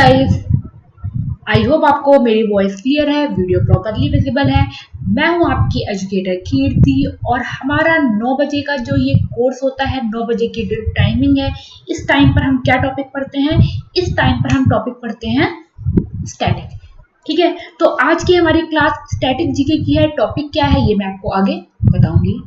Guys, I hope आपको मेरी voice clear है, वीडियो प्रॉपरली विजिबल है। मैं हूं आपकी एजुकेटर कीर्ति और हमारा 9 बजे का जो ये कोर्स होता है, 9 बजे की टाइमिंग है। इस टाइम पर हम क्या टॉपिक पढ़ते हैं? इस टाइम पर हम टॉपिक पढ़ते हैं स्टैटिक। ठीक है, तो आज की हमारी क्लास स्टैटिक जीके की है। टॉपिक क्या है ये मैं आपको आगे बताऊंगी।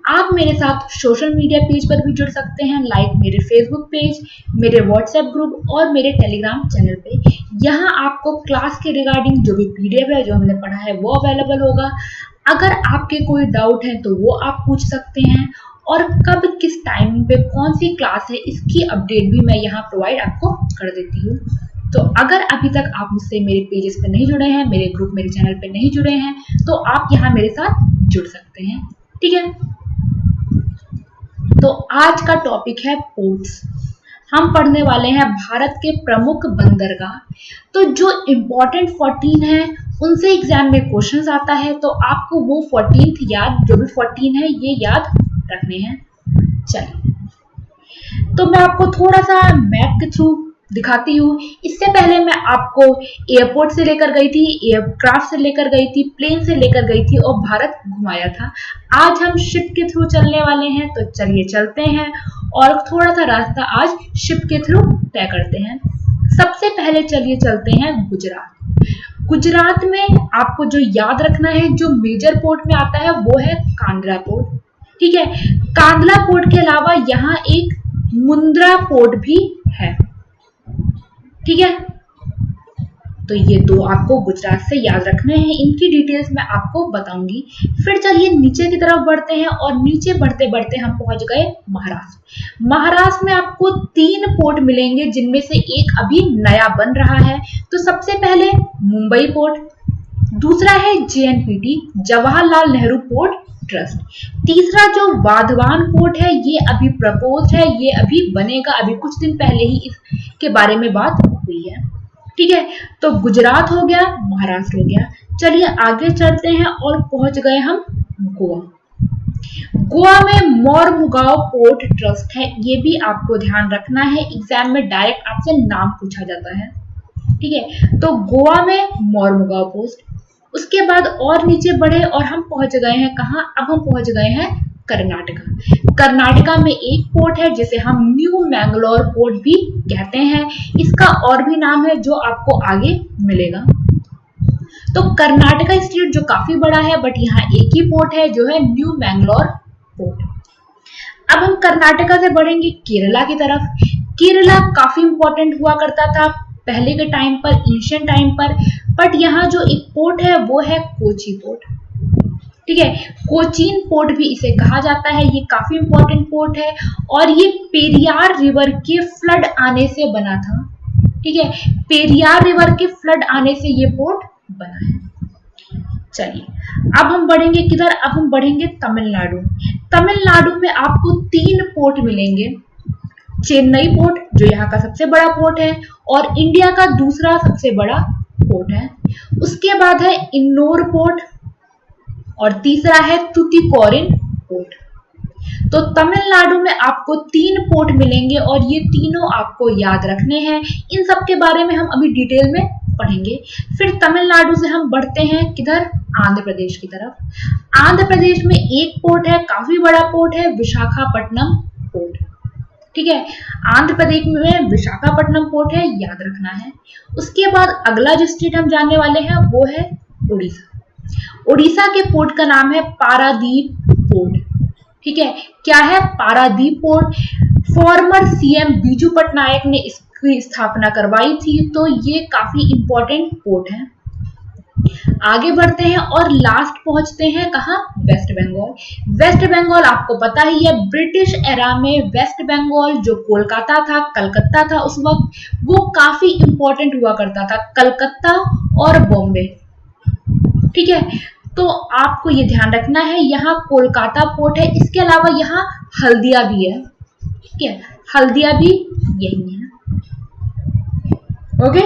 आप मेरे साथ सोशल मीडिया पेज पर भी जुड़ सकते हैं, लाइक मेरे फेसबुक पेज, मेरे व्हाट्सएप ग्रुप और मेरे टेलीग्राम चैनल पे। यहाँ आपको क्लास के रिगार्डिंग जो भी पीडीएफ है, जो हमने पढ़ा है, वो अवेलेबल होगा। अगर आपके कोई डाउट है तो वो आप पूछ सकते हैं, और कब किस टाइमिंग पे कौन सी क्लास है इसकी अपडेट भी मैं यहाँ प्रोवाइड आपको कर देती हूँ। तो अगर अभी तक आप मुझसे मेरे पेजेस पे नहीं जुड़े हैं, मेरे ग्रुप, मेरे चैनल पे नहीं जुड़े हैं, तो आप यहाँ मेरे साथ जुड़ सकते हैं। ठीक है, तो आज का टॉपिक है पोर्ट्स। हम पढ़ने वाले हैं भारत के प्रमुख बंदरगाह। तो जो इम्पोर्टेंट 14 है उनसे एग्जाम में क्वेश्चंस आता है, तो आपको वो 14th याद, जो भी 14 है ये याद रखने हैं। चलिए, तो मैं आपको थोड़ा सा मैप के थ्रू दिखाती हूँ। इससे पहले मैं आपको एयरपोर्ट से लेकर गई थी, एयरक्राफ्ट से लेकर गई थी, प्लेन से लेकर गई थी और भारत घुमाया था। आज हम शिप के थ्रू चलने वाले हैं, तो चलिए चलते हैं और थोड़ा सा रास्ता आज शिप के थ्रू तय करते हैं। सबसे पहले चलिए चलते हैं गुजरात। गुजरात में आपको जो याद रखना है, जो मेजर पोर्ट में आता है वो है कांद्रा पोर्ट। ठीक है, कांदला पोर्ट के अलावा यहाँ एक मुंद्रा पोर्ट भी है। ठीक है, तो ये दो आपको गुजरात से याद रखने हैं, इनकी डिटेल्स मैं आपको बताऊंगी। फिर चलिए नीचे की तरफ बढ़ते हैं, और नीचे बढ़ते बढ़ते हम पहुंच गए महाराष्ट्र। महाराष्ट्र में आपको 3 पोर्ट मिलेंगे, जिनमें से एक अभी नया बन रहा है। तो सबसे पहले मुंबई पोर्ट, दूसरा है JNPT, Jawaharlal Nehru port trust, तीसरा जो वाधवान पोर्ट है ये अभी प्रपोज है, ये अभी बनेगा, अभी कुछ दिन पहले ही इसके बारे में बात हुई है। ठीक है, तो गुजरात हो गया, महाराष्ट्र हो गया। चलिए आगे चलते हैं और पहुंच गए हम गोवा। गोवा में मोरमुगांव पोर्ट ट्रस्ट है, ये भी आपको ध्यान रखना है, एग्जाम में डायरेक्ट आपसे नाम पूछा जाता है। ठीक है, तो गोवा में मोरमुगांव पोर्ट। उसके बाद और नीचे बढ़े और हम पहुंच गए हैं कहाँ? अब हम पहुंच गए हैं कर्नाटका। कर्नाटका में एक पोर्ट है जिसे हम न्यू मैंगलोर पोर्ट भी कहते हैं, इसका और भी नाम है जो आपको आगे मिलेगा। तो कर्नाटका स्टेट जो काफी बड़ा है, बट यहाँ एक ही पोर्ट है जो है न्यू मैंगलोर पोर्ट। अब हम कर्नाटका से बढ़ेंगे केरला की तरफ। केरला काफी इंपॉर्टेंट हुआ करता था पहले के टाइम पर, एंशिएंट टाइम पर, बट यहाँ जो एक पोर्ट है वो है कोची पोर्ट। ठीक है, कोचीन पोर्ट भी इसे कहा जाता है, ये काफी इंपॉर्टेंट पोर्ट है और ये पेरियार रिवर के फ्लड आने से बना था। ठीक है, पेरियार रिवर के फ्लड आने से ये पोर्ट बना है। चलिए अब हम बढ़ेंगे किधर? अब हम बढ़ेंगे तमिलनाडु। तमिलनाडु में आपको 3 पोर्ट मिलेंगे। चेन्नई पोर्ट जो यहाँ का सबसे बड़ा पोर्ट है और इंडिया का दूसरा सबसे बड़ा पोर्ट है। उसके बाद है इन्नोर पोर्ट और तीसरा है तुतीकोरिन पोर्ट। तो तमिलनाडु में आपको 3 पोर्ट मिलेंगे और ये तीनों आपको याद रखने हैं। इन सब के बारे में हम अभी डिटेल में पढ़ेंगे। फिर तमिलनाडु से हम बढ़ते हैं किधर? आंध्र प्रदेश की तरफ। आंध्र प्रदेश में एक पोर्ट है, काफी बड़ा पोर्ट है, विशाखापट्टनम पोर्ट। ठीक है, आंध्र प्रदेश में विशाखापट्टनम पोर्ट है, याद रखना है। उसके बाद अगला जो स्टेट हम जानने वाले हैं वो है उड़ीसा। उड़ीसा के पोर्ट का नाम है पारादीप पोर्ट। ठीक है, क्या है? Paradip port. Farmer CM Biju Patnaik ने इसकी स्थापना करवाई थी, तो ये काफी इंपॉर्टेंट पोर्ट है। आगे बढ़ते हैं और लास्ट पहुंचते हैं कहाँ? वेस्ट बंगाल। वेस्ट बंगाल आपको पता ही है, ब्रिटिश एरा में वेस्ट बंगाल जो कोलकाता था, कलकत्ता था उस वक्त, वो काफी इंपॉर्टेंट हुआ करता था, कलकत्ता और बॉम्बे। ठीक है, तो आपको ये ध्यान रखना है, यहाँ कोलकाता पोर्ट है, इसके अलावा यहाँ हल्दिया भी है। ठीक है, हल्दिया भी यही है। ओके,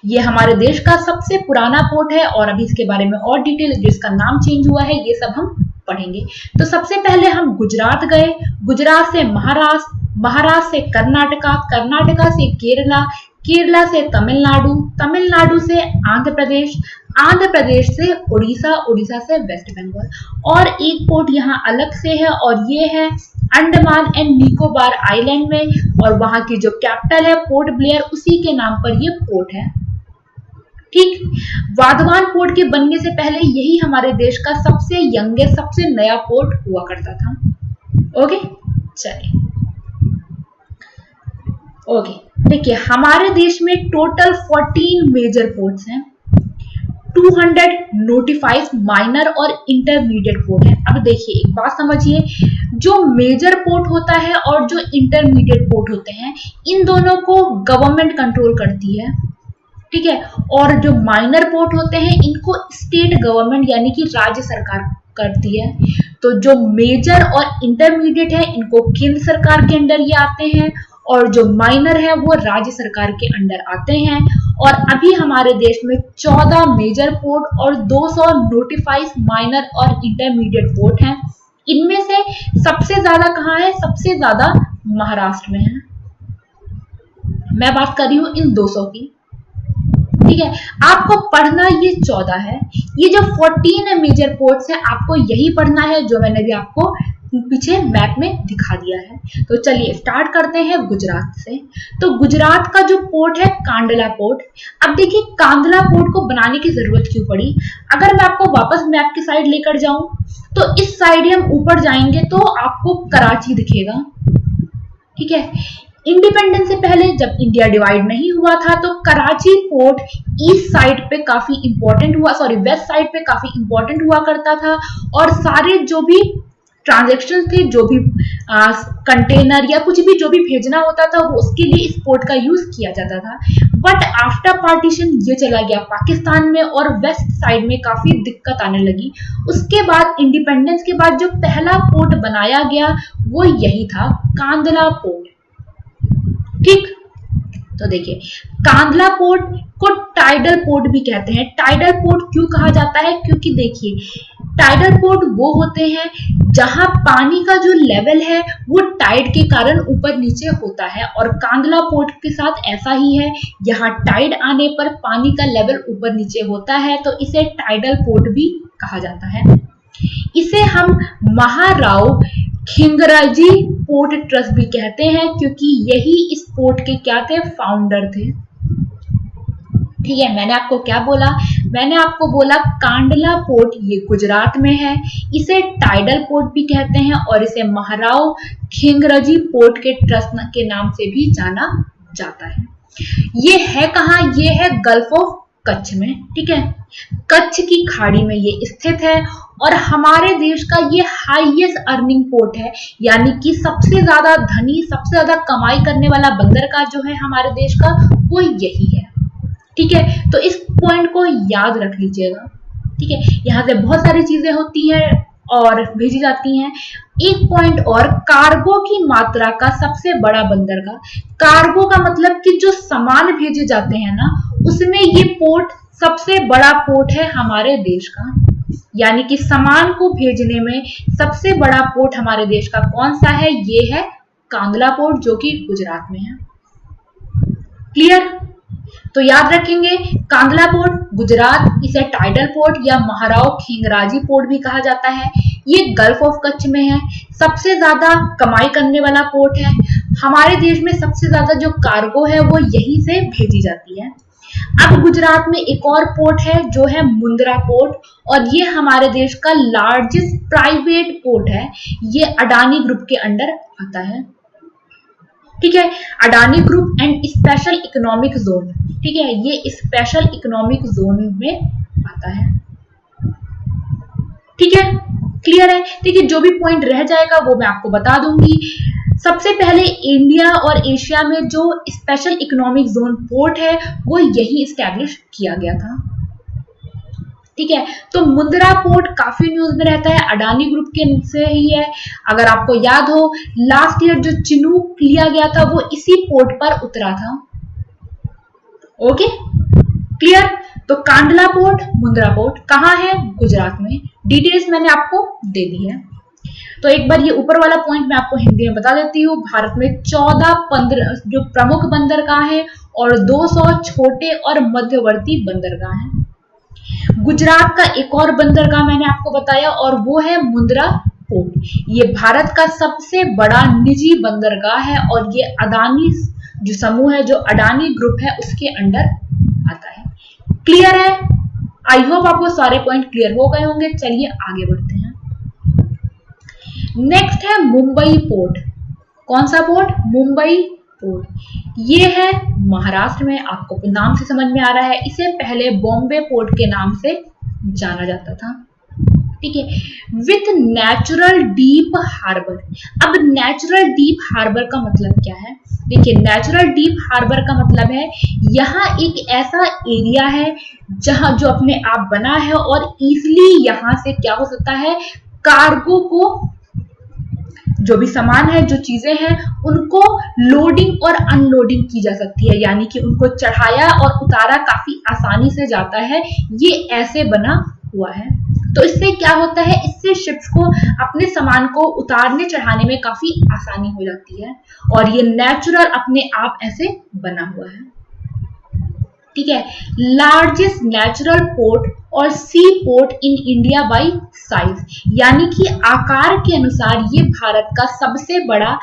ये हमारे देश का सबसे पुराना पोर्ट है और अभी इसके बारे में और डिटेल, जिसका नाम चेंज हुआ है, ये सब हम पढ़ेंगे। तो सबसे पहले हम गुजरात गए, गुजरात से महाराष्ट्र, महाराष्ट्र से कर्नाटका, कर्नाटका से केरला, केरला से तमिलनाडु, तमिलनाडु से आंध्र प्रदेश, आंध्र प्रदेश से उड़ीसा, उड़ीसा से वेस्ट बंगाल। और एक पोर्ट यहाँ अलग से है और ये है अंडमान एंड निकोबार आइलैंड में, और वहां की जो कैपिटल है पोर्ट ब्लेयर, उसी के नाम पर ये पोर्ट है। ठीक, वाधवान पोर्ट के बनने से पहले यही हमारे देश का सबसे यंगेस्ट, सबसे नया पोर्ट हुआ करता था। ओके, चलिए ओके, देखिए हमारे देश में टोटल 14 मेजर पोर्ट्स हैं, 295 माइनर और इंटरमीडिएट पोर्ट है। अब देखिए एक बात समझिए, जो मेजर पोर्ट होता है और जो इंटरमीडिएट पोर्ट होते हैं, इन दोनों को गवर्नमेंट कंट्रोल करती है, ठीक है। और जो माइनर पोर्ट होते हैं इनको स्टेट गवर्नमेंट यानी कि राज्य सरकार करती है। तो जो मेजर और इंटरमीडिएट है इनको केंद्र सरकार के अंडर ये आते हैं, और जो माइनर है वो राज्य सरकार के अंडर आते हैं। और अभी हमारे देश में 14 मेजर पोर्ट और 200 नोटिफाइड माइनर और इंटरमीडिएट पोर्ट हैं। इनमें से सबसे ज्यादा कहाँ है? सबसे ज्यादा महाराष्ट्र में है। मैं बात कर रही हूँ इन 200 की, ठीक है। आपको पढ़ना ये 14 है, ये जो 14 मेजर पोर्ट्स है आपको यही पढ़ना है जो मैंने भी आपको पीछे मैप में दिखा दिया है। तो चलिए स्टार्ट करते हैं गुजरात से। तो गुजरात का जो पोर्ट है कांडला पोर्ट। अब देखिए कांडला पोर्ट को बनाने की जरूरत क्यों पड़ी? अगर मैं आपको वापस मैप की साइड लेकर जाऊं तो इस साइड हम ऊपर जाएंगे तो आपको कराची दिखेगा, ठीक है। इंडिपेंडेंस से पहले जब इंडिया डिवाइड नहीं हुआ था तो कराची पोर्ट ईस्ट साइड पे काफी इंपॉर्टेंट हुआ, सॉरी वेस्ट साइड पे काफी इंपॉर्टेंट हुआ करता था, और सारे जो भी ट्रांजेक्शन थे, जो भी कंटेनर या कुछ भी जो भी भेजना होता था वो उसके लिए इस पोर्ट का यूज किया जाता था। बट आफ्टर पार्टीशन ये चला गया पाकिस्तान में और वेस्ट साइड में काफी दिक्कत आने लगी। उसके बाद इंडिपेंडेंस के बाद जो पहला पोर्ट बनाया गया वो यही था, कांडला पोर्ट, ठीक। तो देखिए कांडला पोर्ट को टाइडल पोर्ट भी कहते हैं। टाइडल पोर्ट क्यों कहा जाता है? क्योंकि देखिए टाइडल पोर्ट वो होते हैं जहां पानी का जो लेवल है वो टाइड के कारण ऊपर नीचे होता है, और कांडला पोर्ट के साथ ऐसा ही है, यहाँ टाइड आने पर पानी का लेवल ऊपर नीचे होता है, तो इसे टाइडल पोर्ट भी कहा जाता है। इसे हम महाराव खिंगराजी पोर्ट ट्रस्ट भी कहते हैं क्योंकि यही इस पोर्ट के क्या थे? फाउंडर थे, ठीक है। मैंने आपको क्या बोला? मैंने आपको बोला कांडला पोर्ट ये गुजरात में है, इसे टाइडल पोर्ट भी कहते हैं और इसे महाराव खिंगराजी पोर्ट के ट्रस्ट के नाम से भी जाना जाता है। ये है कहाँ? ये है गल्फ ऑफ कच्छ में, ठीक है। कच्छ की खाड़ी में ये स्थित है और हमारे देश का ये हाईएस्ट अर्निंग पोर्ट है, यानी कि सबसे ज्यादा धनी, सबसे ज्यादा कमाई करने वाला बंदरगाह जो है हमारे देश का वो यही है, ठीक है। तो इस पॉइंट को याद रख लीजिएगा, ठीक है। यहाँ से बहुत सारी चीजें होती हैं और भेजी जाती हैं। एक पॉइंट और, कार्गो की मात्रा का सबसे बड़ा बंदरगाह। कार्गो का मतलब कि जो सामान भेजे जाते हैं ना, उसमें ये पोर्ट सबसे बड़ा पोर्ट है हमारे देश का, यानी कि सामान को भेजने में सबसे बड़ा पोर्ट हमारे देश का कौन सा है? ये है कांडला पोर्ट जो कि गुजरात में है। क्लियर? तो याद रखेंगे कांडला पोर्ट गुजरात, इसे टाइडल पोर्ट या महाराव खिंगराजी पोर्ट भी कहा जाता है। ये गल्फ ऑफ कच्छ में है, सबसे ज्यादा कमाई करने वाला पोर्ट है। हमारे देश में सबसे ज्यादा जो कार्गो है वो यहीं से भेजी जाती है। अब गुजरात में एक और पोर्ट है जो है मुंद्रा पोर्ट, और ये हमारे देश का लार्जेस्ट प्राइवेट पोर्ट है। ये अडानी ग्रुप के अंडर आता है, ठीक है। Adani group and special economic zone, ठीक है, ये स्पेशल इकोनॉमिक जोन में आता है, ठीक है। क्लियर है? देखिए जो भी पॉइंट रह जाएगा वो मैं आपको बता दूंगी। सबसे पहले इंडिया और एशिया में जो स्पेशल इकोनॉमिक जोन पोर्ट है वो यही स्टैब्लिश किया गया था, ठीक है। तो मुंद्रा पोर्ट काफी न्यूज में रहता है, अडानी ग्रुप के से ही है। अगर आपको याद हो लास्ट ईयर जो चिनूक लिया गया था वो इसी पोर्ट पर उतरा था। Okay, clear? तो कांडला पोर्ट, मुंद्रा पोर्ट कहाँ है? गुजरात में। डिटेल्स मैंने आपको दे दी है। तो एक बार ये ऊपर वाला पॉइंट मैं आपको हिंदी में बता देती हूँ। भारत में 14-15 जो प्रमुख बंदरगाह है और 200 छोटे और मध्यवर्ती बंदरगाह हैं। गुजरात का एक और बंदरगाह मैंने आपको बताया और वो है मुंद्रा पोर्ट। ये भारत का सबसे बड़ा निजी बंदरगाह है और ये अडानी जो समूह है, जो अडानी ग्रुप है, उसके अंडर आता है। क्लियर है? आई होप आपको सारे पॉइंट क्लियर हो गए होंगे। चलिए आगे बढ़ते हैं। नेक्स्ट है मुंबई पोर्ट। कौन सा पोर्ट? मुंबई पोर्ट। ये है महाराष्ट्र में, आपको नाम से समझ में आ रहा है। इसे पहले बॉम्बे पोर्ट के नाम से जाना जाता था। ठीक है, विथ नेचुरल डीप हार्बर। अब नेचुरल डीप हार्बर का मतलब क्या है? देखिए, नेचुरल डीप हार्बर का मतलब है यहाँ एक ऐसा एरिया है जहां जो अपने आप बना है और इजिली यहां से क्या हो सकता है, कार्गो को, जो भी सामान है, जो चीजें हैं, उनको लोडिंग और अनलोडिंग की जा सकती है, यानी कि उनको चढ़ाया और उतारा काफी आसानी से जाता है। ये ऐसे बना हुआ है। तो इससे क्या होता है, इससे शिप्स को अपने सामान को उतारने चढ़ाने में काफी आसानी हो जाती है और ये नेचुरल अपने आप ऐसे बना हुआ है। ठीक है, लार्जेस्ट नेचुरल पोर्ट और sea port in India by size, यानी कि आकार के अनुसार ये भारत का सबसे बड़ा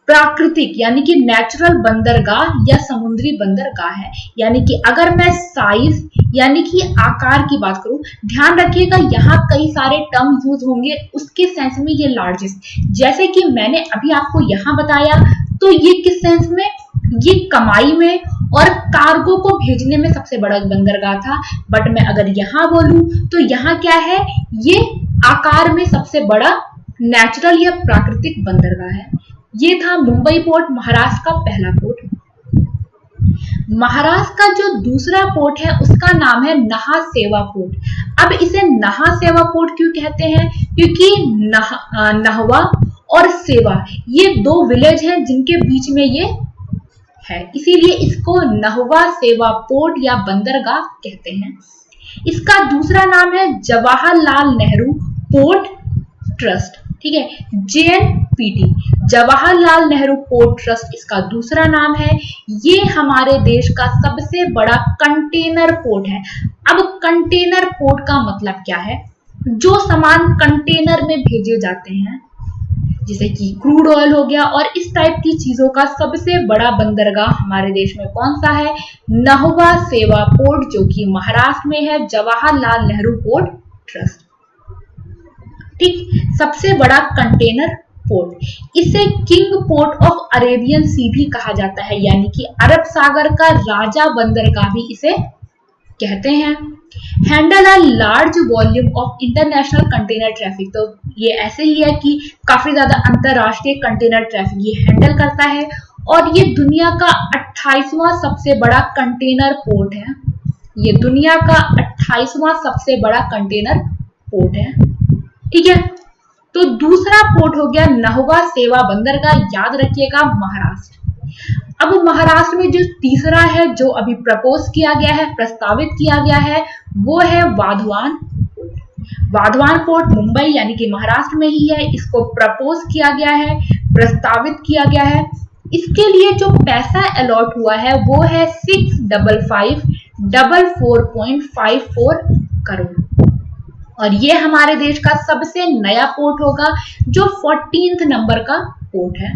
प्राकृतिक यानी कि नेचुरल बंदरगाह या समुद्री बंदरगाह है। यानी कि अगर मैं साइज यानी कि आकार की बात करूं, ध्यान रखिएगा यहाँ कई सारे टर्म यूज होंगे, उसके सेंस में ये लार्जेस्ट, जैसे कि मैंने अभी आपको यहाँ बताया, तो ये किस सेंस में, ये कमाई में और कार्गो को भेजने में सबसे बड़ा बंदरगाह था। बट मैं अगर यहाँ बोलूं तो यहाँ क्या है, ये आकार में सबसे बड़ा नेचुरल या प्राकृतिक बंदरगाह है। ये था मुंबई पोर्ट, महाराष्ट्र का पहला पोर्ट। महाराष्ट्र का जो दूसरा पोर्ट है उसका नाम है नहासेवा पोर्ट। अब इसे नहासेवा पोर्ट क्यों कहते हैं? क्योंकि नहवा और सेवा ये दो विलेज हैं जिनके बीच में ये है, इसीलिए इसको नहवा सेवा पोर्ट या बंदरगाह कहते हैं। इसका दूसरा नाम है जवाहरलाल नेहरू पोर्ट ट्रस्ट। ठीक है, JNPT, Jawaharlal Nehru port trust इसका दूसरा नाम है। ये हमारे देश का सबसे बड़ा कंटेनर पोर्ट है। अब कंटेनर पोर्ट का मतलब क्या है? जो सामान कंटेनर में भेजे जाते हैं, जैसे कि क्रूड ऑयल हो गया और इस टाइप की चीजों का सबसे बड़ा बंदरगाह हमारे देश में कौन सा है? नहवा सेवा पोर्ट, जो कि महाराष्ट्र में है, जवाहरलाल नेहरू पोर्ट ट्रस्ट। ठीक, सबसे बड़ा कंटेनर पोर्ट। इसे किंग पोर्ट ऑफ अरेबियन सी भी कहा जाता है, यानी कि अरब सागर का राजा बंदरगाह भी इसे कहते हैं। Handle a large volume of international container traffic, तो ये ऐसे ही है कि काफी ज्यादा अंतरराष्ट्रीय कंटेनर ट्रैफिक ये हैंडल करता है और ये दुनिया का 28वां सबसे बड़ा कंटेनर पोर्ट है। ये दुनिया का 28वां सबसे बड़ा कंटेनर पोर्ट है। ठीक है, तो दूसरा पोर्ट हो गया नहवा सेवा बंदरगाह, याद रखिएगा महाराष्ट्र। अब महाराष्ट्र में जो तीसरा है, जो अभी प्रपोज किया गया है, प्रस्तावित किया गया है, वो है वाधवान पोर्ट। वाधवान पोर्ट मुंबई यानी कि महाराष्ट्र में ही है। इसको प्रपोज किया गया है, प्रस्तावित किया गया है। इसके लिए जो पैसा अलॉट हुआ है वो है 655,444.54 करोड़ और ये हमारे देश का सबसे नया पोर्ट होगा, जो 14th नंबर का पोर्ट है।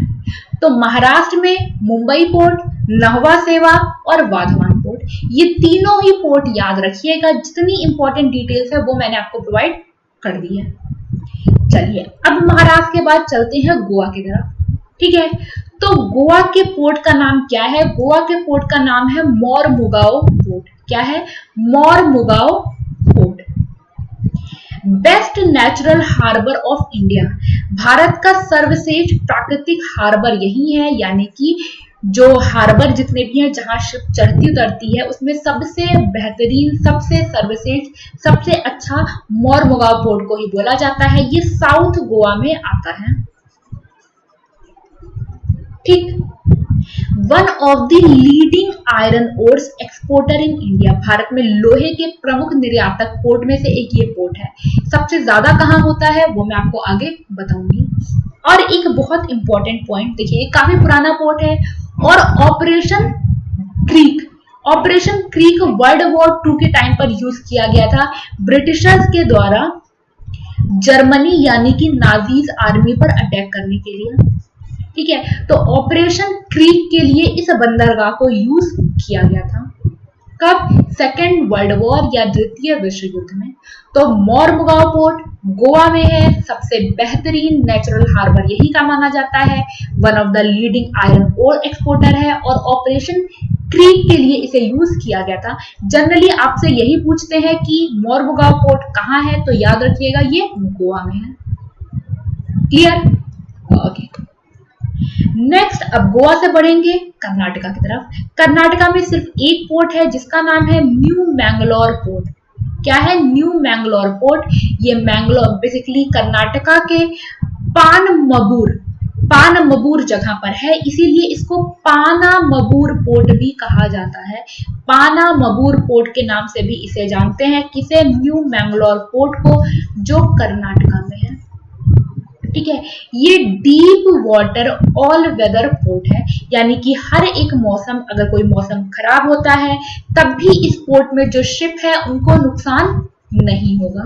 तो महाराष्ट्र में मुंबई पोर्ट, नहवा सेवा और वाधवान पोर्ट, ये तीनों ही पोर्ट याद रखिएगा। जितनी इंपॉर्टेंट डिटेल्स है वो मैंने आपको प्रोवाइड कर दी है। चलिए अब महाराष्ट्र के बाद चलते हैं गोवा की तरफ। ठीक है, तो गोवा के पोर्ट का नाम क्या है? गोवा के पोर्ट का नाम है मोरमुगाओ पोर्ट। क्या है? Mormugao port. Best natural harbour of India, Bharat का सर्वश्रेष्ठ प्राकृतिक हार्बर यही है, यानी कि जो हार्बर जितने भी हैं जहां शिप चढ़ती उतरती है उसमें सबसे बेहतरीन, सबसे सर्वश्रेष्ठ, सबसे अच्छा मोरमुगाओ पोर्ट को ही बोला जाता है। ये साउथ गोवा में आता है। ठीक, one of the leading iron ores exporter in India, Bharat में लोहे के प्रमुख निर्यातक पोर्ट में से एक ये पोर्ट है। सबसे ज्यादा कहाँ होता है वो मैं आपको आगे बताऊंगी। और एक बहुत इंपॉर्टेंट पॉइंट देखिए, काफी पुराना पोर्ट है और operation creek, operation creek world war 2 के टाइम पर यूज किया गया था ब्रिटिशर्स के द्वारा जर्मनी यानी कि नाजीज आर्मी पर अटैक करने के लिए। ठीक है, तो ऑपरेशन क्रीक के लिए इस बंदरगाह को यूज किया गया था। कब? सेकेंड वर्ल्ड वॉर या द्वितीय विश्व युद्ध में। तो मोरमुगांव पोर्ट गोवा में है, सबसे बेहतरीन नेचुरल हार्बर यही का माना जाता है, one of the leading iron ore exporter है और ऑपरेशन क्रीक के लिए इसे यूज किया गया था। जनरली आपसे यही पूछते हैं कि मोरमुगांव पोर्ट कहाँ है, तो याद रखिएगा ये गोवा में है। क्लियर? ओके। नेक्स्ट अब गोवा से बढ़ेंगे कर्नाटका की तरफ। कर्नाटका में सिर्फ एक पोर्ट है जिसका नाम है न्यू मैंगलोर पोर्ट। क्या है? New Mangalore port. ये मैंगलोर बेसिकली कर्नाटका के पानमबूर जगह पर है, इसीलिए इसको पानामबूर पोर्ट भी कहा जाता है। पानामबूर पोर्ट के नाम से भी इसे जानते हैं, किसे? न्यू मैंगलोर पोर्ट को, जो कर्नाटका में है। ठीक है, ये deep water all weather port है, यानी कि हर एक मौसम, अगर कोई मौसम खराब होता है तब भी इस पोर्ट में जो शिप है उनको नुकसान नहीं होगा।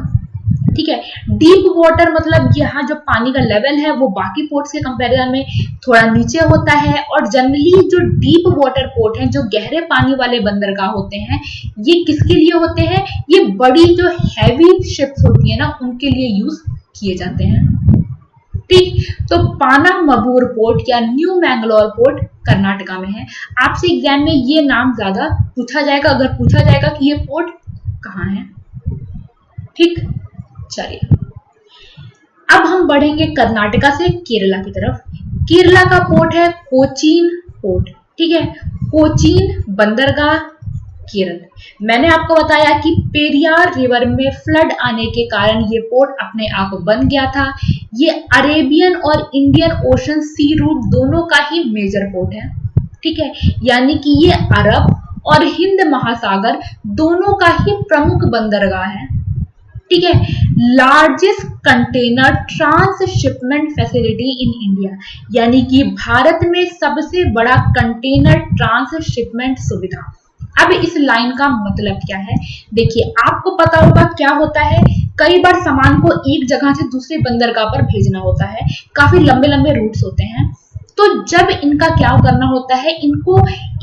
ठीक है, डीप वाटर मतलब यहाँ जो पानी का लेवल है वो बाकी पोर्ट्स के कंपैरिजन में थोड़ा नीचे होता है, और जनरली जो डीप वाटर पोर्ट हैं, जो गहरे पानी वाले बंदरगाह होते हैं, ये किसके लिए होते हैं? ये बड़ी जो हैवी शिप्स होती है ना, उनके लिए यूज किए जाते हैं। ठीक, तो पानामबूर पोर्ट या न्यू मैंगलोर पोर्ट कर्नाटका में है। आपसे एग्जाम में ये नाम ज्यादा पूछा जाएगा, अगर पूछा जाएगा कि ये पोर्ट कहाँ है। ठीक, चलिए अब हम बढ़ेंगे कर्नाटका से केरला की तरफ। केरला का पोर्ट है कोचीन पोर्ट। ठीक है, कोचीन बंदरगाह केरल। मैंने आपको बताया कि पेरियार रिवर में फ्लड आने के कारण ये पोर्ट अपने आप बन गया था। ये अरेबियन और इंडियन ओशन सी रूट दोनों का ही मेजर पोर्ट है। ठीक है, यानी कि ये अरब और हिंद महासागर दोनों का ही प्रमुख बंदरगाह है। ठीक है, largest container transshipment facility in India, यानी कि भारत में सबसे बड़ा कंटेनर ट्रांसशिपमेंट सुविधा। अब इस लाइन का मतलब क्या है? देखिए, आपको पता होगा क्या होता है, कई बार सामान को एक जगह से दूसरे बंदरगाह पर भेजना होता है, काफी लंबे लंबे रूट्स होते हैं। तो जब इनका क्या करना होता है, इनको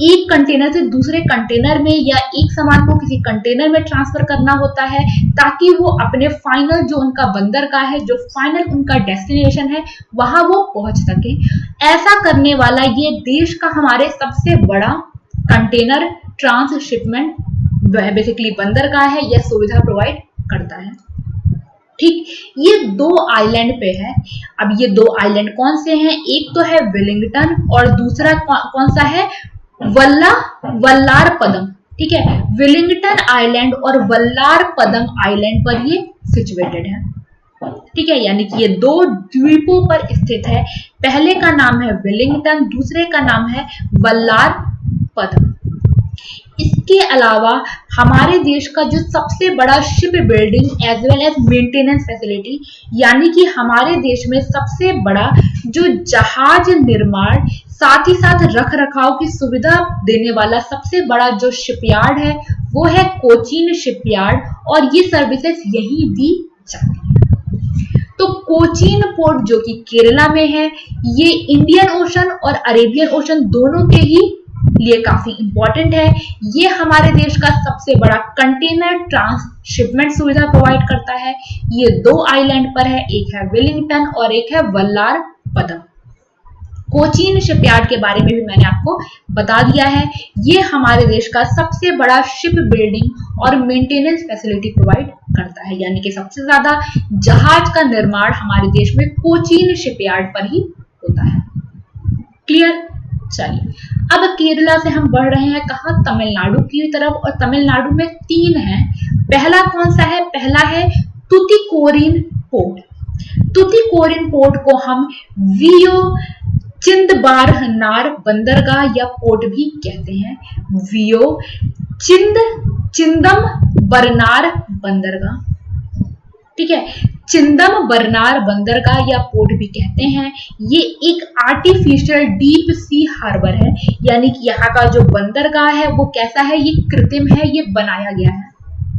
एक कंटेनर से दूसरे कंटेनर में या एक सामान को किसी कंटेनर में ट्रांसफर करना होता है, ताकि वो अपने फाइनल जो उनका बंदरगाह है, जो फाइनल उनका डेस्टिनेशन है, वहां वो पहुंच सके। ऐसा करने वाला ये देश का हमारे सबसे बड़ा कंटेनर ट्रांसशिपमेंट बेसिकली बंदरगाह है, यह सुविधा प्रोवाइड करता है। ठीक, ये 2 आइलैंड पे है। अब ये 2 आइलैंड कौन से हैं? एक तो है विलिंगटन और दूसरा कौन सा है? वल्लारपदम। ठीक है, विलिंगटन आइलैंड और वल्लारपदम आइलैंड पर ये सिचुएटेड है। ठीक है, यानी कि ये 2 द्वीपों पर स्थित है। पहले का नाम है विलिंगटन, दूसरे का नाम है वल्लारपदम। इसके अलावा हमारे देश का जो सबसे बड़ा ship building as well as maintenance facility, यानी कि हमारे देश में सबसे बड़ा जो जहाज निर्माण साथ ही साथ रख रखाव की सुविधा देने वाला सबसे बड़ा जो शिपयार्ड है, वो है कोचीन शिपयार्ड, और ये सर्विसेज यही दी जाती है। तो कोचीन पोर्ट जो कि केरला में है, ये इंडियन ओशन और अरेबियन ओशन दोनों के ही लिए काफी इंपॉर्टेंट है। ये हमारे देश का सबसे बड़ा कंटेनर ट्रांसशिपमेंट सुविधा प्रोवाइड करता है। ये 2 आइलैंड पर है, एक है विलिंगटन और एक है वल्लारपदम। कोचीन शिपयार्ड के बारे में भी मैंने आपको बता दिया है। ये हमारे देश का सबसे बड़ा शिप बिल्डिंग और मेंटेनेंस फैसिलिटी प्रोवाइड करता है, यानी कि सबसे ज्यादा जहाज का निर्माण हमारे देश में कोचीन शिपयार्ड पर ही होता है। क्लियर? चलिए अब केरला से हम बढ़ रहे हैं कहाँ? तमिलनाडु की तरफ, और तमिलनाडु में 3 हैं। पहला कौन सा है? पहला है तुतिकोरिन पोर्ट। तुतिकोरिन पोर्ट को हम वियो चिंदबारहनार बंदरगाह या पोर्ट भी कहते हैं। वियो चिंदम बरनार बंदरगाह। ठीक है। चिंदम बरनार बंदरगाह या पोर्ट भी कहते हैं, ये एक आर्टिफिशियल डीप सी हार्बर है, यानी कि यहाँ का जो बंदरगाह है वो कैसा है, ये कृत्रिम है, ये बनाया गया है।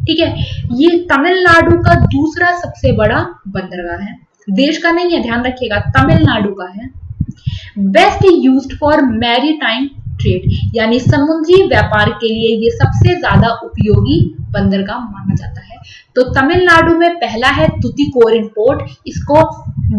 ठीक है, ये तमिलनाडु का दूसरा सबसे बड़ा बंदरगाह है, देश का नहीं है, ध्यान रखिएगा, तमिलनाडु का है। Best used for maritime trade, यानी समुद्री व्यापार के लिए ये सबसे ज्यादा उपयोगी बंदरगाह माना जाता है। तो तमिलनाडु में पहला है तुतीकोरिन पोर्ट, इसको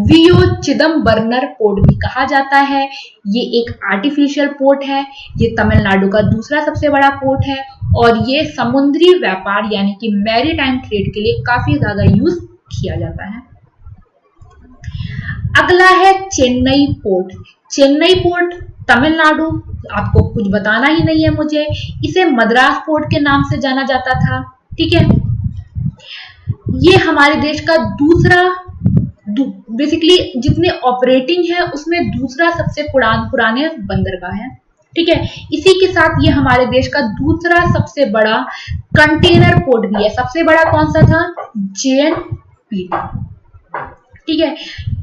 वियो चिदम्बरनर पोर्ट भी कहा जाता है। ये एक आर्टिफिशियल पोर्ट है, ये तमिलनाडु का दूसरा सबसे बड़ा पोर्ट है और ये समुद्री व्यापार यानी कि मैरीटाइम ट्रेड के लिए काफी ज्यादा यूज किया जाता है। अगला है चेन्नई पोर्ट। चेन्नई पोर्ट तमिलनाडु, आपको कुछ बताना ही नहीं है मुझे, इसे मद्रास पोर्ट के नाम से जाना जाता था। ठीक है, ये हमारे देश का दूसरा, बेसिकली जितने ऑपरेटिंग है उसमें दूसरा सबसे पुराने बंदरगाह है। ठीक है, इसी के साथ ये हमारे देश का दूसरा सबसे बड़ा कंटेनर पोर्ट भी है। सबसे बड़ा कौन सा था, JNPT। ठीक है,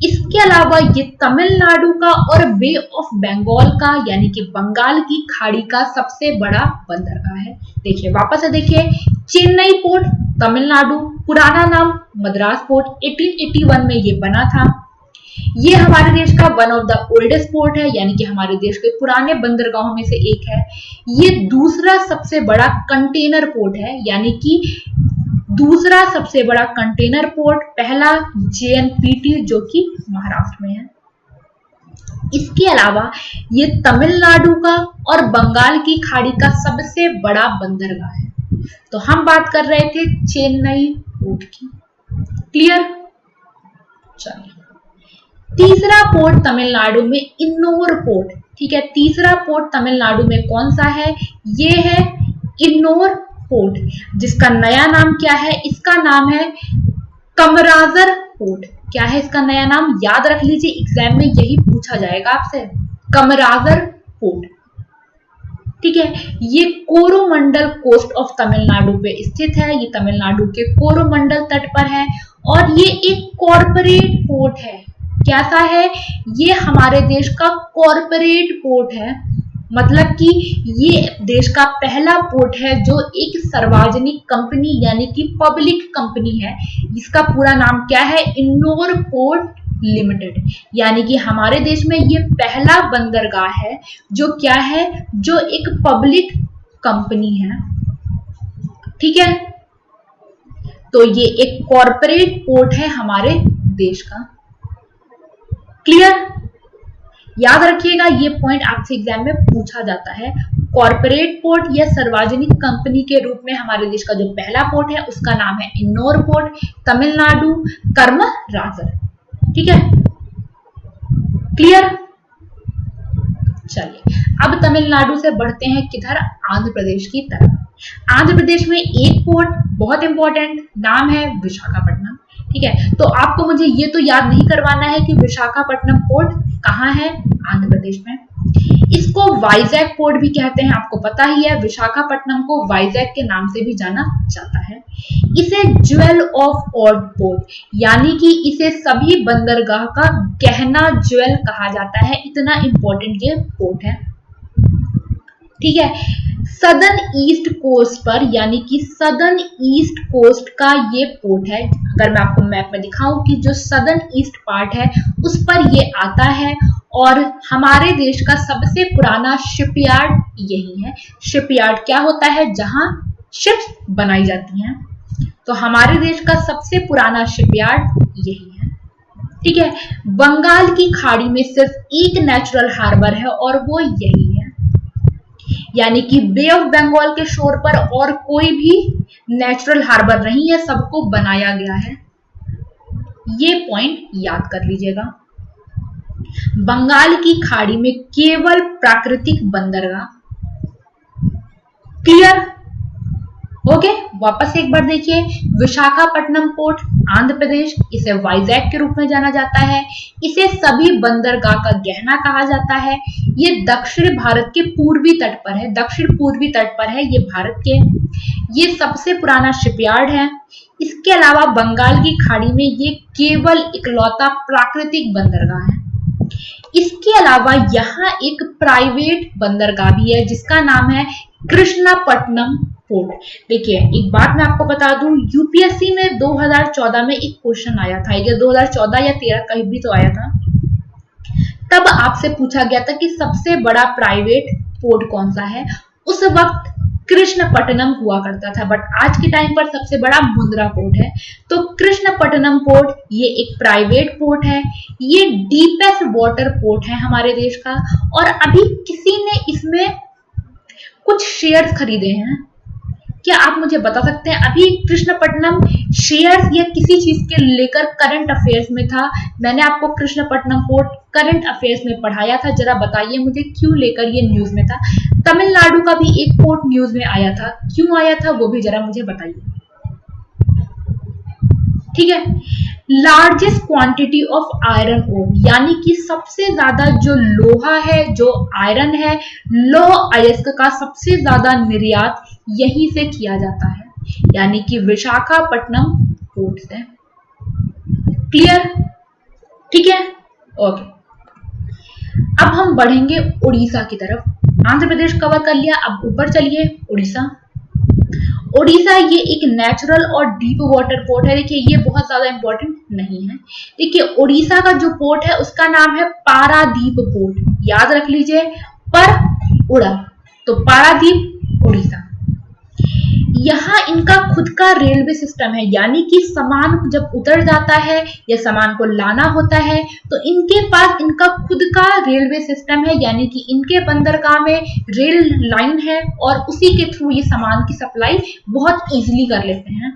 इसके अलावा ये तमिलनाडु का और बे ऑफ बंगाल का यानी कि बंगाल की खाड़ी का सबसे बड़ा बंदरगाह है। देखिए वापस से देखिए, चेन्नई पोर्ट तमिलनाडु, पुराना नाम मद्रास पोर्ट, 1881 में ये बना था। ये हमारे देश का one of the oldest port है, यानी कि हमारे देश के पुराने बंदरगाहों में से एक है। ये दूसरा सबसे बड़ा कंटेनर पोर्ट है, यानी कि दूसरा सबसे बड़ा कंटेनर पोर्ट, पहला JNPT जो कि महाराष्ट्र में है। इसके अलावा ये तमिलनाडु का और बंगाल की खाड़ी का सबसे बड़ा बंदरगाह है। तो हम बात कर रहे थे चेन्नई पोर्ट की, क्लियर। चलिए, तीसरा पोर्ट तमिलनाडु में इन्नोर पोर्ट। ठीक है, तीसरा पोर्ट तमिलनाडु में कौन सा है, ये है इन्नोर पोर्ट, जिसका नया नाम क्या है, इसका नाम है कमराजर पोर्ट। क्या है इसका नया नाम, याद रख लीजिए, एग्जाम में यही पूछा जाएगा आपसे, कमराजर पोर्ट। ठीक है, ये कोरोमंडल कोस्ट ऑफ तमिलनाडु पे स्थित है, ये तमिलनाडु के कोरोमंडल तट पर है और ये एक कॉर्पोरेट पोर्ट है। कैसा है, ये हमारे देश का कॉर्पोरेट पोर्ट है, मतलब कि ये देश का पहला पोर्ट है जो एक सार्वजनिक कंपनी यानी कि पब्लिक कंपनी है। इसका पूरा नाम क्या है, इन्नोर पोर्ट लिमिटेड, यानी कि हमारे देश में ये पहला बंदरगाह है जो क्या है, जो एक पब्लिक कंपनी है। ठीक है, तो ये एक कॉर्पोरेट पोर्ट है हमारे देश का, क्लियर। याद रखिएगा, ये पॉइंट आपसे एग्जाम में पूछा जाता है। कॉर्पोरेट पोर्ट या सार्वजनिक कंपनी के रूप में हमारे देश का जो पहला पोर्ट है उसका नाम है इन्नोर पोर्ट, तमिलनाडु, कर्मराजर। ठीक है, क्लियर। चलिए, अब तमिलनाडु से बढ़ते हैं किधर, आंध्र प्रदेश की तरफ। आंध्र प्रदेश में एक पोर्ट बहुत इंपॉर्टेंट, नाम है विशाखापट्टनम। ठीक है, तो आपको मुझे ये तो याद नहीं करवाना है कि विशाखापट्टनम पोर्ट कहाँ है, आंध्र प्रदेश में। इसको वाइजैक पोर्ट भी कहते हैं, आपको पता ही है, विशाखापट्टनम को वाइजैक के नाम से भी जाना जाता है। इसे ज्वेल ऑफ ऑल पोर्ट, यानी कि इसे सभी बंदरगाह का गहना ज्वेल कहा जाता है, इतना इंपॉर्टेंट ये पोर्ट है। ठीक है, सदर्न ईस्ट कोस्ट पर, यानी कि सदर्न ईस्ट कोस्ट का ये पोर्ट है। अगर मैं आपको मैप में दिखाऊं कि जो सदर्न ईस्ट पार्ट है उस पर ये आता है और हमारे देश का सबसे पुराना शिपयार्ड यही है। शिपयार्ड क्या होता है, जहां शिप्स बनाई जाती हैं, तो हमारे देश का सबसे पुराना शिपयार्ड यही है। ठीक है, बंगाल की खाड़ी में सिर्फ एक नेचुरल हार्बर है और वो यही है, यानी कि बे ऑफ बंगाल के शोर पर और कोई भी नेचुरल हार्बर नहीं है, सबको बनाया गया है। ये पॉइंट याद कर लीजिएगा। बंगाल की खाड़ी में केवल प्राकृतिक बंदरगाह, क्लियर। ओके, वापस से एक बार देखिए, विशाखापट्टनम पोर्ट आंध्र प्रदेश, इसे वाइजैक के रूप में जाना जाता है। इसे सभी बंदरगाह का गहना कहा जाता है। ये दक्षिण भारत के पूर्वी तट पर है, दक्षिण पूर्वी तट पर है ये भारत के। ये सबसे पुराना शिपयार्ड है। इसके अलावा बंगाल की खाड़ी में ये केवल इकलौता प्राकृतिक बंदरगाह है। इसके अलावा यहाँ एक प्राइवेट बंदरगाह भी है जिसका नाम है कृष्णापट्टनम पोर्ट। देखिए एक बात मैं आपको बता दूं, यूपीएससी में 2014 में एक क्वेश्चन आया था, ये 2014 या 13 कहीं भी तो आया था। तब आपसे पूछा गया था कि सबसे बड़ा प्राइवेट पोर्ट कौन सा है। उस वक्त कृष्णपट्टनम हुआ करता था, बट आज के टाइम पर सबसे बड़ा मुंद्रा पोर्ट है। तो कृष्णपट्टनम पोर्ट ये एक प्राइवेट पोर्ट है, ये डीपेस्ट वाटर पोर्ट है हमारे देश का, और अभी किसी ने इसमें कुछ शेयर्स खरीदे हैं। क्या आप मुझे बता सकते हैं अभी कृष्णपट्टनम शेयर्स या किसी चीज के लेकर करंट अफेयर्स में था? मैंने आपको कृष्णपट्टनम पोर्ट करंट अफेयर्स में पढ़ाया था, जरा बताइए मुझे क्यों लेकर ये न्यूज में था। तमिलनाडु का भी एक पोर्ट न्यूज में आया था, क्यों आया था वो भी जरा मुझे बताइए। ठीक है, largest quantity of iron ore, यानी कि सबसे ज्यादा जो लोहा है, जो आयरन है, लौह अयस्क का सबसे ज्यादा निर्यात यहीं से किया जाता है, यानी कि विशाखापट्टनम पोर्ट से। क्लियर? ठीक है, ओके। अब हम बढ़ेंगे उड़ीसा की तरफ। आंध्र प्रदेश कवर कर लिया, अब ऊपर चलिए उड़ीसा। ओडिशा ये एक नेचुरल और डीप वाटर पोर्ट है। देखिए ये बहुत ज्यादा इंपॉर्टेंट नहीं है। देखिए ओडिशा का जो पोर्ट है उसका नाम है पारादीप पोर्ट, याद रख लीजिए, पर उड़ा, तो पारादीप ओडिशा। यहाँ इनका खुद का रेलवे सिस्टम है, यानी कि सामान जब उतर जाता है या सामान को लाना होता है तो इनके पास इनका खुद का रेलवे सिस्टम है, यानी कि इनके बंदरगाह में रेल लाइन है और उसी के थ्रू ये सामान की सप्लाई बहुत इजीली कर लेते हैं।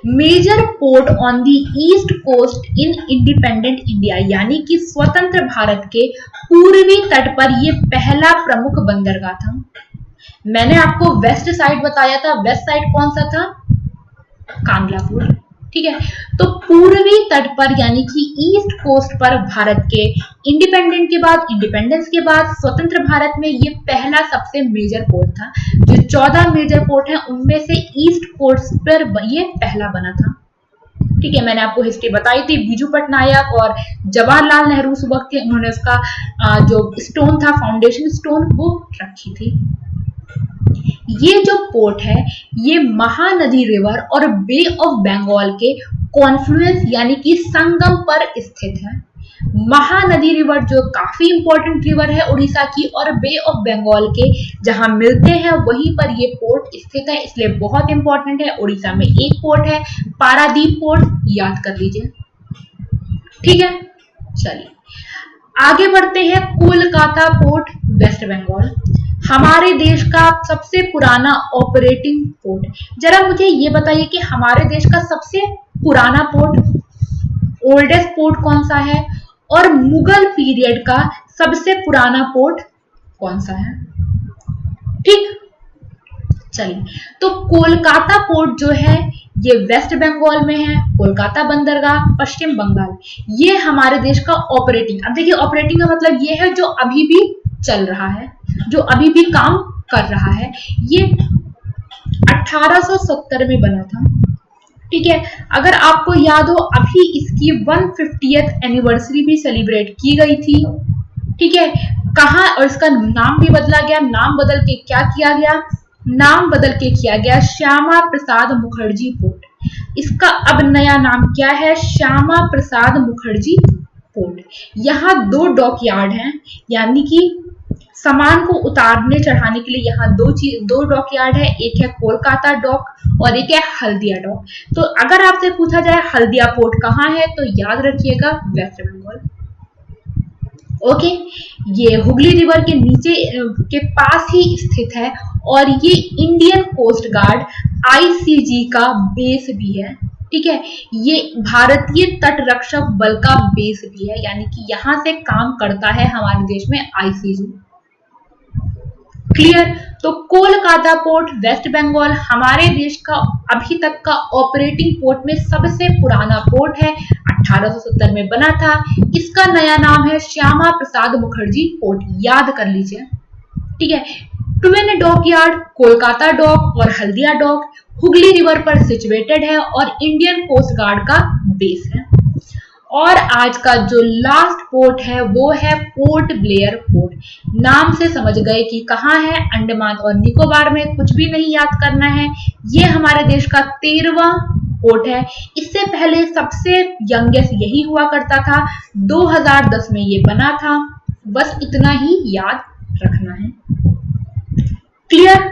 Major port on the east coast in independent India, यानी कि स्वतंत्र भारत के पूर्वी तट पर ये पहला प्रमुख बंदरगाह था। मैंने आपको वेस्ट साइड बताया था, वेस्ट साइड कौन सा था? कांगलापुर। ठीक है, तो पूर्वी तट पर यानी कि ईस्ट कोस्ट पर भारत के इंडिपेंडेंस के बाद स्वतंत्र भारत में ये पहला सबसे मेजर पोर्ट था। जो 14 मेजर पोर्ट हैं उनमें से ईस्ट कोस्ट पर ये पहला बना था। ठीक है, मैंने आपको हिस्ट्री बताई थी, बीजू पटनायक और जवाहरलाल नेहरू उस वक्त थे, उन्होंने उसका जो स्टोन था, फाउंडेशन स्टोन, वो रखी थी। ये जो पोर्ट है ये महानदी रिवर और बे ऑफ बंगाल के कॉन्फ्लुएंस यानी कि संगम पर स्थित है। महानदी रिवर जो काफी इंपॉर्टेंट रिवर है उड़ीसा की, और बे ऑफ बंगाल के जहां मिलते हैं वहीं पर ये पोर्ट स्थित है, इसलिए बहुत इंपॉर्टेंट है। उड़ीसा में एक पोर्ट है पारादीप पोर्ट, याद कर लीजिए। ठीक है, चलिए आगे बढ़ते हैं। कोलकाता पोर्ट, वेस्ट बंगाल, हमारे देश का सबसे पुराना ऑपरेटिंग पोर्ट। जरा मुझे ये बताइए कि हमारे देश का सबसे पुराना पोर्ट, ओल्डेस्ट पोर्ट कौन सा है, और मुगल पीरियड का सबसे पुराना पोर्ट कौन सा है? ठीक, चलिए, तो कोलकाता पोर्ट जो है ये वेस्ट बंगाल में है, कोलकाता बंदरगाह पश्चिम बंगाल। ये हमारे देश का ऑपरेटिंग, अब देखिए ऑपरेटिंग का मतलब ये है जो अभी भी चल रहा है, जो अभी भी काम कर रहा है। ये 1870 में बना था। ठीक है, अगर आपको याद हो अभी इसकी 150th एनिवर्सरी भी सेलिब्रेट की गई थी। ठीक है, कहाँ, और इसका नाम भी बदला गया, नाम बदल के क्या किया गया? नाम बदल के किया गया श्यामा प्रसाद मुखर्जी पोर्ट। इसका अब नया नाम क्या है? श्यामा प्रसाद मुखर्जी पोर्ट। यहाँ 2 डॉक यार्ड हैं, यानी कि सामान को उतारने चढ़ाने के लिए यहाँ 2 डॉक यार्ड है, एक है कोलकाता डॉक और एक है हल्दिया डॉक। तो अगर आपसे पूछा जाए हल्दिया पोर्ट कहाँ है तो याद रखिएगा वेस्ट बंगाल। ओके, ये हुगली रिवर के नीचे के पास ही स्थित है और ये इंडियन कोस्ट गार्ड आईसीजी का बेस भी है। ठीक है, ये भारतीय तट रक्षक बल का बेस भी है, यानी कि यहां से काम करता है हमारे देश में आईसीजी। क्लियर? तो कोलकाता पोर्ट वेस्ट बंगाल हमारे देश का अभी तक का ऑपरेटिंग पोर्ट में सबसे पुराना पोर्ट है, 1870 में बना था। इसका नया नाम है श्यामा प्रसाद मुखर्जी पोर्ट, याद कर लीजिए। ठीक है, twin dock yard Kolkata dock और हल्दिया डॉक हुगली रिवर पर सिचुएटेड है और इंडियन कोस्ट गार्ड का बेस है। और आज का जो लास्ट पोर्ट है वो है पोर्ट ब्लेयर पोर्ट। नाम से समझ गए कि कहाँ है, अंडमान और निकोबार में, कुछ भी नहीं याद करना है। ये हमारे देश का 13वां पोर्ट है। इससे पहले सबसे यंगेस्ट यही हुआ करता था, 2010 में ये बना था। बस इतना ही याद रखना है। क्लियर?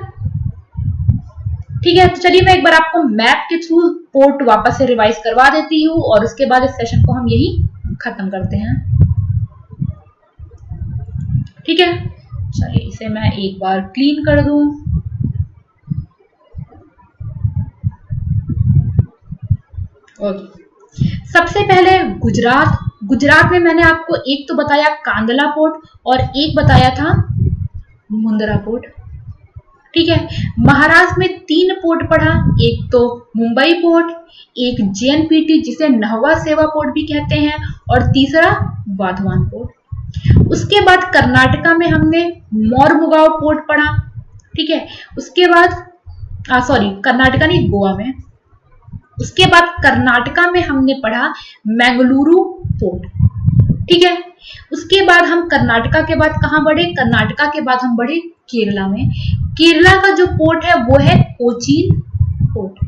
ठीक है, तो चलिए मैं एक बार आपको मैप के थ्रू पोर्ट वापस से रिवाइज करवा देती हूँ और उसके बाद इस सेशन को हम यही खत्म करते हैं। ठीक है, चलिए इसे मैं एक बार क्लीन कर दूं। ओके, सबसे पहले गुजरात में मैंने आपको एक तो बताया कांदला पोर्ट और एक बताया था मुंद्रा पोर्ट। ठीक है, महाराष्ट्र में 3 पोर्ट पढ़ा, एक तो मुंबई पोर्ट, एक जेएनपीटी जिसे नहवा सेवा पोर्ट भी कहते हैं और तीसरा वाधवान पोर्ट। उसके बाद कर्नाटका में हमने मोरमुगांव पोर्ट पढ़ा। ठीक है, उसके बाद कर्नाटका नहीं, गोवा में। उसके बाद कर्नाटका में हमने पढ़ा मैंगलुरु पोर्ट। ठीक है, उसके बाद हम कर्नाटका के बाद कहां बढ़े, कर्नाटका के बाद हम बढ़े केरला में। केरला का जो पोर्ट है वो है कोचीन पोर्ट।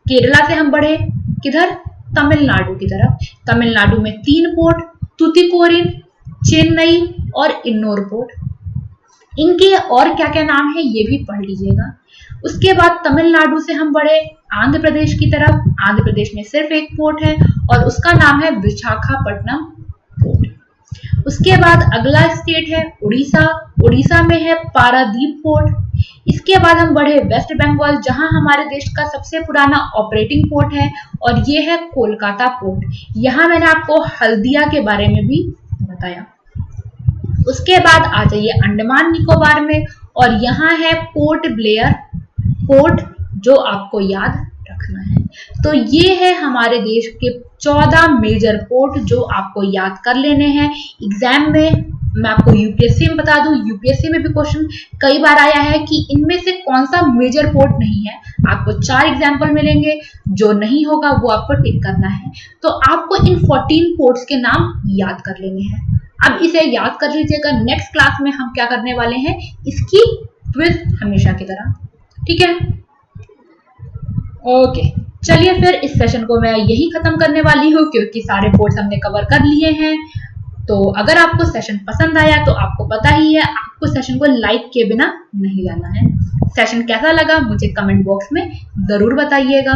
केरला से हम बढ़े किधर, तमिलनाडु की तरफ। तमिलनाडु में 3 पोर्ट, तुतिकोरिन, चेन्नई और इन्नोर पोर्ट। इनके और क्या क्या नाम है ये भी पढ़ लीजिएगा। उसके बाद तमिलनाडु से हम बढ़े आंध्र प्रदेश की तरफ। आंध्र प्रदेश में सिर्फ एक पोर्ट है और उसका नाम है विशाखापट्टनम पोर्ट। उसके बाद अगला स्टेट है उड़ीसा। उड़ीसा में है पारादीप पोर्ट। इसके बाद हम बढ़े वेस्ट बंगाल, जहां हमारे देश का सबसे पुराना ऑपरेटिंग पोर्ट है और ये है कोलकाता पोर्ट। यहां मैंने आपको हल्दिया के बारे में भी बताया। उसके बाद आ जाइए अंडमान निकोबार में और यहाँ है पोर्ट ब्लेयर पोर्ट, जो आपको याद रखना है। तो ये है हमारे देश के 14 मेजर पोर्ट जो आपको याद कर लेने हैं। एग्जाम में मैं आपको यूपीएससी में बता दूं, यूपीएससी में भी क्वेश्चन कई बार आया है कि इनमें से कौन सा मेजर पोर्ट नहीं है। आपको 4 एग्जाम्पल मिलेंगे, जो नहीं होगा वो आपको टिक करना है। तो आपको इन 14 पोर्ट्स के नाम याद कर लेने हैं। अब इसे याद कर लीजिएगा, नेक्स्ट क्लास में हम क्या करने वाले हैं, इसकी क्विज हमेशा की तरह। ठीक है, ओके, चलिए फिर इस सेशन को मैं यही खत्म करने वाली हूँ क्योंकि सारे पोर्ट्स हमने कवर कर लिए हैं। तो अगर आपको सेशन पसंद आया तो आपको पता ही है, आपको सेशन को लाइक किए बिना नहीं जाना है। सेशन कैसा लगा मुझे कमेंट बॉक्स में जरूर बताइएगा।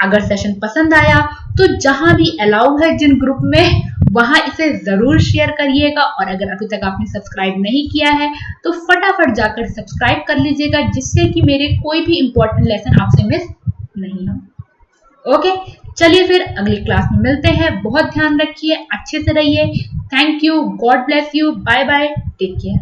अगर सेशन पसंद आया तो जहां भी अलाउ है जिन ग्रुप में, वहां इसे जरूर शेयर करिएगा। और अगर अभी तक आपने सब्सक्राइब नहीं किया है तो फटाफट जाकर सब्सक्राइब कर लीजिएगा, जिससे कि मेरे कोई भी इंपॉर्टेंट लेसन आपसे मिस नहीं हो। ओके, चलिए फिर अगली क्लास में मिलते हैं। बहुत ध्यान रखिए, अच्छे से रहिए। Thank you, god bless you, bye bye, take care.